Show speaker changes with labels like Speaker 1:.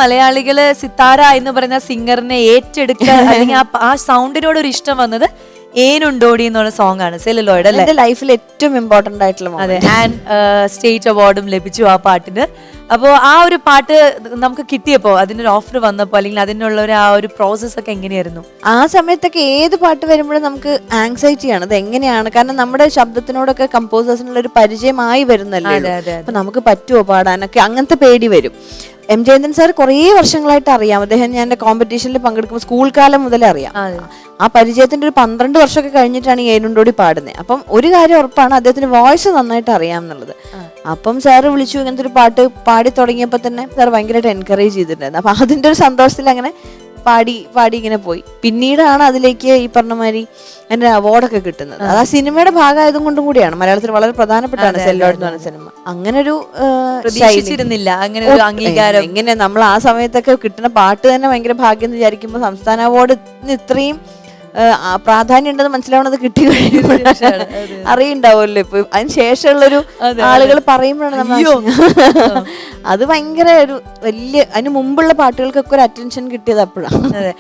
Speaker 1: മലയാളികള് സിത്താര എന്ന് പറയുന്ന സിംഗറിനെ ഏറ്റെടുക്കുക അല്ലെങ്കിൽ ആ സൗണ്ടിനോട് ഒരു ഇഷ്ടം വന്നത് ഏനുണ്ടോടി എന്നുള്ള സോങ് ആണ് സെല്ലുലോയിഡ് അല്ലെ.
Speaker 2: എന്റെ ലൈഫിൽ ഏറ്റവും ഇമ്പോർട്ടന്റ് ആയിട്ടുള്ള
Speaker 1: അതെ, ആൻഡ് സ്റ്റേറ്റ് അവാർഡും ലഭിച്ചു ആ പാട്ടിന്. അപ്പോൾ ആ ഒരു പാട്ട് നമുക്ക് കിട്ടിയപ്പോ അതിനൊരു ഓഫർ വന്നപ്പോ അല്ലെങ്കിൽ അതിനുള്ള ആ ഒരു പ്രോസസ് ഒക്കെ എങ്ങനെയായിരുന്നു?
Speaker 2: ആ സമയത്തൊക്കെ ഏത് പാട്ട് വരുമ്പോഴും നമുക്ക് ആങ്സൈറ്റി ആണ്, അത് എങ്ങനെയാണ്, കാരണം നമ്മുടെ ശബ്ദത്തിനോടൊക്കെ കമ്പോസേഴ്സിനുള്ള ഒരു പരിചയമായി വരുന്നല്ലേ. അപ്പൊ നമുക്ക് പറ്റുമോ പാടാനൊക്കെ, അങ്ങനത്തെ പേടി വരും. എം ജയന്തൻ സാർ കുറേ വർഷങ്ങളായിട്ട് അറിയാം, അദ്ദേഹം ഞാൻ എന്റെ കോമ്പറ്റീഷനിൽ പങ്കെടുക്കുമ്പോൾ സ്കൂൾ കാലം മുതലേ അറിയാം. ആ പരിചയത്തിന്റെ ഒരു 12 വർഷമൊക്കെ കഴിഞ്ഞിട്ടാണ് ഈ ഏനുണ്ടോടി പാടുന്നത്. അപ്പം ഒരു കാര്യം ഉറപ്പാണ്, അദ്ദേഹത്തിന് വോയിസ് നന്നായിട്ട് അറിയാം എന്നുള്ളത്. അപ്പം സാറ് വിളിച്ചു, ഇങ്ങനത്തെ ഒരു പാട്ട് പാടി തുടങ്ങിയപ്പോൾ തന്നെ സാർ ഭയങ്കരമായിട്ട് എൻകറേജ് ചെയ്തിട്ടുണ്ടായിരുന്നു. അപ്പൊ അതിന്റെ ഒരു സന്തോഷത്തിൽ അങ്ങനെ പാടി ഇങ്ങനെ പോയി. പിന്നീടാണ് അതിലേക്ക് ഈ പറഞ്ഞ മാതിരി എന്റെ അവാർഡൊക്കെ കിട്ടുന്നത്. അത് ആ സിനിമയുടെ ഭാഗമായതും കൊണ്ടും കൂടിയാണ്. മലയാളത്തിൽ വളരെ പ്രധാനപ്പെട്ടാണ് സെല്ലോയിഡ് എന്ന് പറഞ്ഞ സിനിമ. അങ്ങനെ ഒരു
Speaker 1: പ്രതീക്ഷിച്ചിരുന്നില്ല അങ്ങനെ ഒരു അംഗീകാരം.
Speaker 2: ഇങ്ങനെ നമ്മൾ ആ സമയത്തൊക്കെ കിട്ടുന്ന പാട്ട് തന്നെ ഭയങ്കര ഭാഗ്യം എന്ന് വിചാരിക്കുമ്പോൾ സംസ്ഥാന അവാർഡിന് ഇത്രയും പ്രാധാന്യം ഉണ്ടെന്ന് മനസ്സിലാവണത് കിട്ടി കഴിയുമ്പോഴാണ് അറിയുണ്ടാവുമല്ലോ. ഇപ്പൊ അതിന് ശേഷമുള്ളൊരു ആളുകൾ പറയുമ്പോഴാണ് നമ്മൾ അത് ഭയങ്കര ഒരു വലിയ, അതിന് മുമ്പുള്ള പാട്ടുകൾക്കൊക്കെ ഒരു അറ്റൻഷൻ കിട്ടിയത് അപ്പോഴാണ്.